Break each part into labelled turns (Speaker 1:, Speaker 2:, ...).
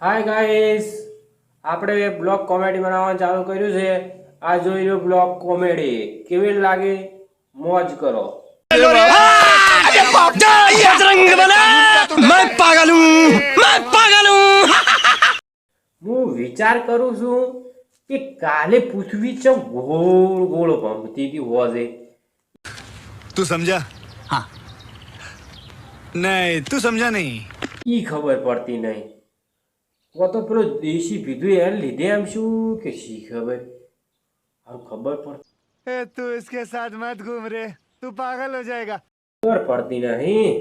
Speaker 1: Hi guys, આપણે blog comedy બનાવવાનું ચાલુ કર્યું છે. આ જોઈ લો બ્લોગ કોમેડી કેવી લાગે, મોજ કરો. હું વિચાર કરું છું કે કાલે પૃથ્વી ચમ ગોળ ગોળ ભમતી હતી હોજે.
Speaker 2: तू समझा? हाँ नहीं तू समझा नहीं.
Speaker 1: ઈ ખબર પડતી નહીં. વો તો પેલો દેશી પીધું એને લીધે એમ શું કે શી ખબર. હારું ખબર પડતી
Speaker 2: तू इसके साथ मत घूम रे, तू पागल हो जाएगा.
Speaker 1: ખબર પડતી નહીં.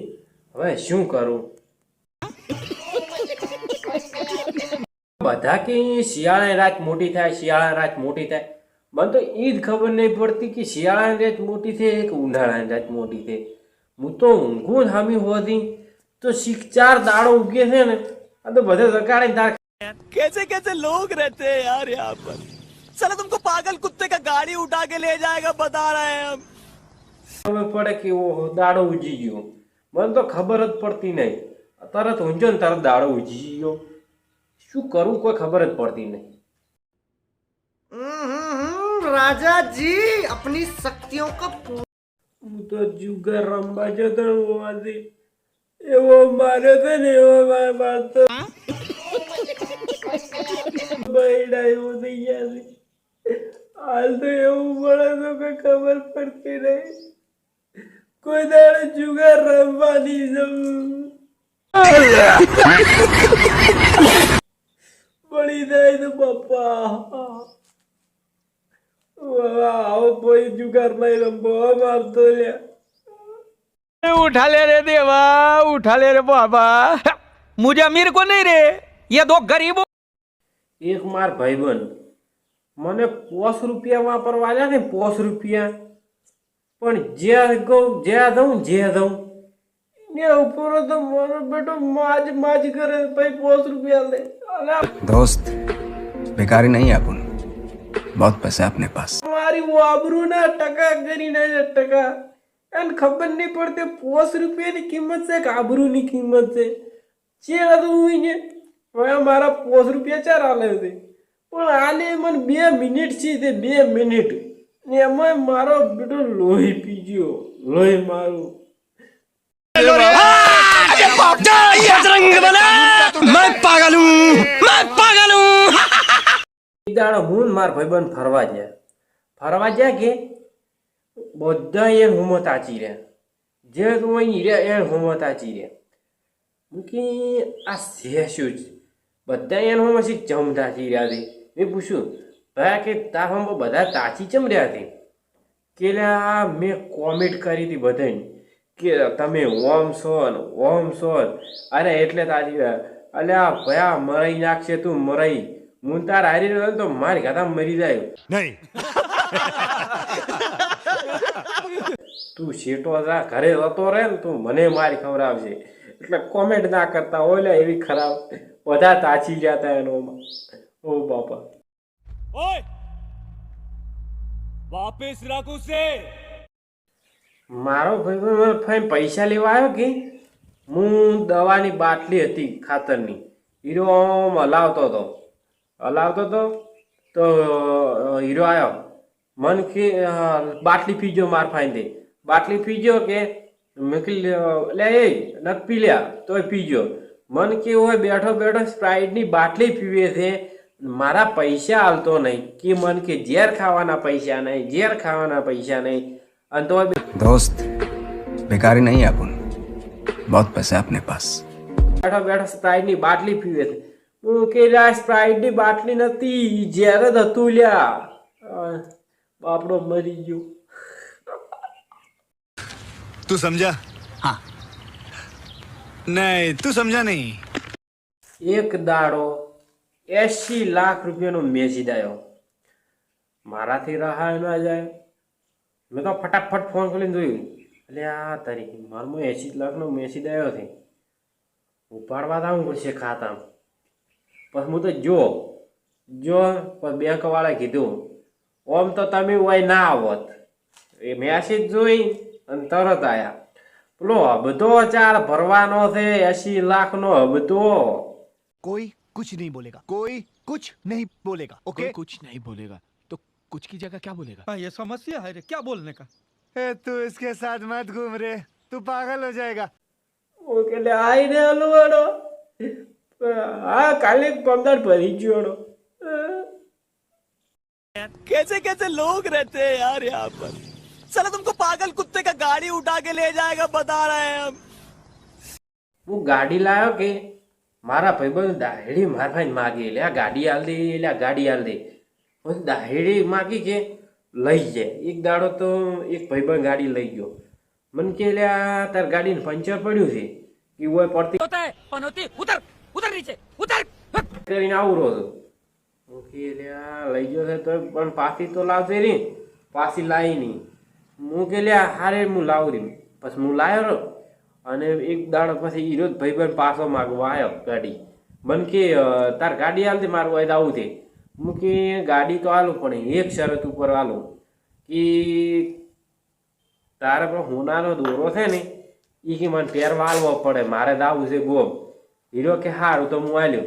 Speaker 1: હવે શું કરું? બધા કે શિયાળાની રાત મોટી થાય, શિયાળાની રાત મોટી થાય. મને તો એ જ ખબર નહીં પડતી કે શિયાળાની રાત મોટી થાય કે ઉનાળાની રાત મોટી થાય. હું તો ઊંઘું હામી હોતી તો શીખ 4 દાડો ઉગે છે ને, આ તો બધે રકાડે તાર.
Speaker 3: कैसे कैसे लोग रहते हैं यार यहाँ पर. साला तुमको पागल कुत्ते का गाड़ी उठा के ले जाएगा बता रहे हैं हम.
Speaker 1: ખબર પડે કે ઓહો દાડો ઉજી ગયો. મને તો ખબર જ પડતી નહીં. તરત ઊંઝો ને તરત દાડો ઉજી ગયો. શું કરું કોઈ ખબર જ પડતી નહીં.
Speaker 4: राजा जी अपनी शक्तियों का
Speaker 1: હું તો જુગાર રમવા જતો હોવાથી એવો માર્યો છે ને એવો મારતો બૈડા એવો થઈ ગયા છે. હાલ તો એવું મળે તો કઈ ખબર પડતી નહીં. કોઈ દાડે જુગાર રમવાની જવું પડી જાય તો બાપા आओ कोई जुगार नहीं रंबो मार तो ले.
Speaker 3: उठा ले रे देवा, उठा ले रे बाबा. मुझे अमीर को नहीं रे, ये दो गरीबों.
Speaker 1: एक मार भाईबंध મને 5 રૂપિયા વાપરવાના ને 5 રૂપિયા પણ જ્યાં દઉં ને ઉપર તો મારો બેટો માજ કરે ભાઈ 5 રૂપિયા લે.
Speaker 5: दोस्त बेकारी नहीं अपन, बहुत पैसा अपने पास.
Speaker 1: મારી વાબરૂ ના ટકા કરીને ટકા એને ખબર નહીં પડતી 5 રૂપિયાની કિંમત છે કે આબરૂની કિંમત છે. જે દઉં ને હવે મારા 5 રૂપિયા ચાર આલે છે પણ આલે મને 2 મિનિટ છે તે 2 મિનિટ ને એમાં મારો બેટો લોહી પી ગયો. લોહી મારું
Speaker 3: मैं पागल हूँ.
Speaker 1: દાડો હું માર ભાઈબંધ ફરવા ગયા કે બધા એ હુમત આચી રહ્યા. જે તું અહીં રહ્યા એ હુમત આચી રહ્યા. મૂકી આ છે શું જ બધા એને હું પછી જમ તાચી રહ્યા છે. મેં પૂછ્યું ભાઈ કે તાર હમ બધા તાચી ચમ રહ્યા હતી કે મેં કોમેન્ટ કરી હતી બધાને કે તમે ઓમ છો. અરે એટલે તારી અલે આ ભયા મરાઈ નાખશે તું મરાઈ. હું તાર હારી રહ્યો તો મારી ગાતા મરી જાય.
Speaker 2: नहीं.
Speaker 1: તું શેટો જા ઘરે જતો રહે ને તું મને મારી ખવડાવશે. એટલે કોમેન્ટ ના કરતા હોય એવી ખરાબ બધા તાચી જતા એનો. ઓ બાપા
Speaker 3: ओए, वापस रख उसे.
Speaker 1: મારો ભાઈ પૈસા લેવા આવ્યો કે હું દવાની બાટલી હતી ખાતરની હીરો હલાવતો હતો તો હીરો આવ્યો મન કે બાટલી પીજો માર ફાઈન બાટલી પીજો કે મેં લે એ નથી પી લ્યા તોય પીજો. મન કે હોય બેઠો સ્પ્રાઇટની બાટલી પીવે છે મારા પૈસા હાલતો નહીં કે મન કે ઝેર ખાવાના પૈસા નહીં અને તો
Speaker 5: दोस्त बेकारी नहीं अपन, बहुत पैसा अपने पास.
Speaker 1: બેઠો સ્પ્રાઇટની બાટલી પીવે છે. હું કે સ્પ્રાઇટની બાટલી નથી ઝેર જ હતું લ્યા. બાપડો મરી ગયો.
Speaker 2: तू समझा? हाँ नहीं तू समझा नहीं.
Speaker 1: એક દાડો 80 લાખ રૂપિયાનો મેસેજ આવ્યો. મારાથી રહાય ના જાય. મેં તો ફટાફટ ફોન કરીને જોયું એટલે આ તારીખ મારમાં 80 લાખનો મેસેજ આવ્યો છે. ઉપાડવા જવું પડશે ખાતામાં. પછી હું તો જો પછી બેંક વાળા કીધું ઓમ તો તમે હોય ના આવત. એ મેસેજ જોઈ અને તરત આયા. પેલો હબધો ચાર ભરવાનો છે 80 લાખનો હબધો.
Speaker 2: कोई कुछ नहीं बोलेगा, कोई कुछ नहीं बोलेगा, ओके?
Speaker 6: कोई कुछ नहीं बोलेगा तो कुछ की जगह क्या बोलेगा?
Speaker 3: हाँ, ये समस्या है रे, क्या बोलने का?
Speaker 2: ए, तू इसके साथ मत घूम रे, तू पागल हो जाएगा।
Speaker 1: ઓકે એટલે આઈને હાલું વાળો હા કાલે 15 ભરી ગયો વાળો
Speaker 6: कैसे कैसे लोग रहते हैं यार यहाँ पर। साला तुमको पागल कुत्ते का गाड़ी उठा के ले जाएगा, बता रहे हैं हम।
Speaker 1: હું ગાડી લાવ્યો કે મારા ભાઈબંધ દાહેડી મારા ભાઈ માગી એટલે આ ગાડી હાલ દે એટલે આ ગાડી હાલ દે હું દાહેડી માગી કે લઈ જાય એક દાડો તો એક ભાઈબંધ ગાડી લઈ ગયો મને કે એટલે આ તાર ગાડીને પંચર પડ્યું છે કે ઓય પડતી કરીને આવરો છો હું કે એટલે આ લઈ ગયો છે તો પણ પાછી તો લાવશે રી પાછી લાવી નહીં હું કે એટલે હારે હું લાવું રહી પછી હું લાવ્યો રહ્યો અને એક દાડો પછી હીરો ભાઈબંધ પાછો માગવા આવ્યો ગાડી મને કે તાર ગાડી હાલ દે મારું હોય આવું છે હું કે ગાડી તો હાલું પણ એક શરત ઉપર હાલું કે તારે પણ હોનાનો દોરો છે ને એ કે મને પહેરવા હાલવો પડે મારે દાવું છે ગોમ હીરો કે સારું તો હું હાલ્યો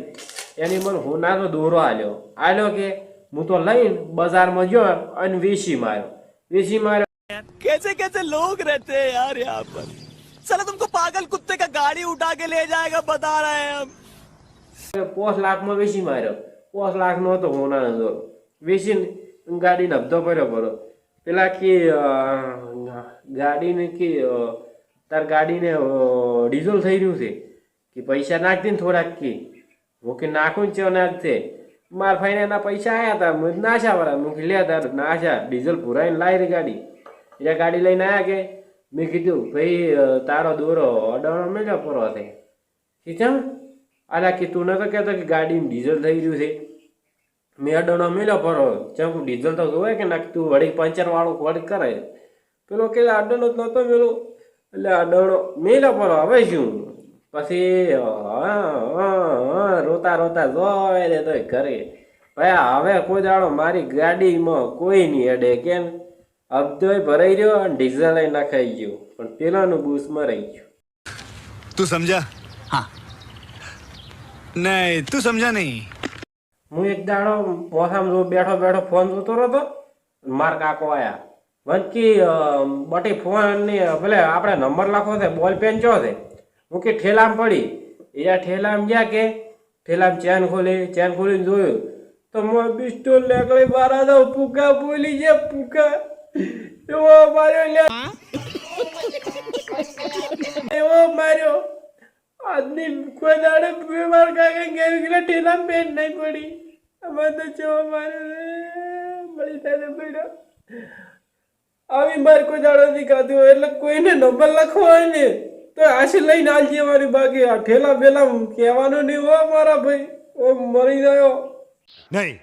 Speaker 1: એની મને હોનાનો દોરો હાલ્યો કે હું તો લઈને બજારમાં ગયો અને વેચી માર્યો
Speaker 6: कैसे कैसे लोग रहते हैं यार यहाँ पर। साला तुमको पागल कुत्ते का गाड़ी उठा के ले जाएगा, बता रहे हैं हम।
Speaker 1: 5 લાખમાં વેચી માર્યો 5 લાખનો હતો હોનાનો દોરો વેચીને ગાડીને હપ્તો ભર્યો પેલા કે ગાડીને કે તાર ગાડીને ડીઝલ થઈ રહ્યું છે કે પૈસા નાખતી ને થોડાક કે હું કે નાખું ને ચો નાખશે મારા ભાઈને એના પૈસા આવ્યા હતા હું નાશા વાળા હું કે લે તાર નાશા ડીઝલ પુરાઈને લાવી રહી ગાડી એ ગાડી લઈને આવ્યા કે મેં કીધું ભાઈ તારો દોરો અડાણો મેળ્યો પરો છે ચમ આલા કે તું નતો કહેતો કે ગાડીમાં ડીઝલ થઈ રહ્યું છે મેં અડાણો મેળ્યો પરો ચમ ડીઝલ તો જોવે કે ના તું વળી પંચર વાળું વળી કરે પેલો કે અડાણો જ નતો મેળો એટલે અડાણો મેળ્યો પરો હવે શું પછી રોતા રોતા જોય રે તો ઘરે ભાઈ હવે કોઈ દાડો મારી ગાડીમાં કોઈ નહીં અડે કેમ અબધોય ભરાઈ રહ્યો અને ડીઝલ નખાઈ ગયું પણ પેલાનું બૂસ મરાઈ ગયું
Speaker 2: तू समझा?
Speaker 5: हाँ।
Speaker 2: नहीं, तू समझा नहीं।
Speaker 1: હું એક દાડો પોસામાં બેઠો બેઠો ફોન જોતો રહ્યો માર કાકો આયા વંકી બટી ફોન ને ભલે આપણે નંબર લખો છે બોલ પેન ચો છે હું કે ઠેલામાં પડી એ ઠેલામાં ગયા કે ઠેલામાં ચેન ખોલીને જોયું તો મોં પિસ્તોલ નીકળી મારા તો પૂકા બોલી છે પૂકા એવો માર્યો એવો માર્યો આદમી કોઈ દાડે માર કાકા ગેર ગયેલા ઠેલામાં પેન નહીં પડી અમે તો ચો માર્યો મળી થાય પડ્યો આવી માર કોઈ દાડો નથી ખાતું એટલે કોઈને નંબર લખવો હોય ને તો આશી લઈને આવજે મારી બાકી આ ઠેલા બેલા કહેવાનું નહીં હો મારા ભાઈ ઓ મરી ગયો
Speaker 2: नहीं।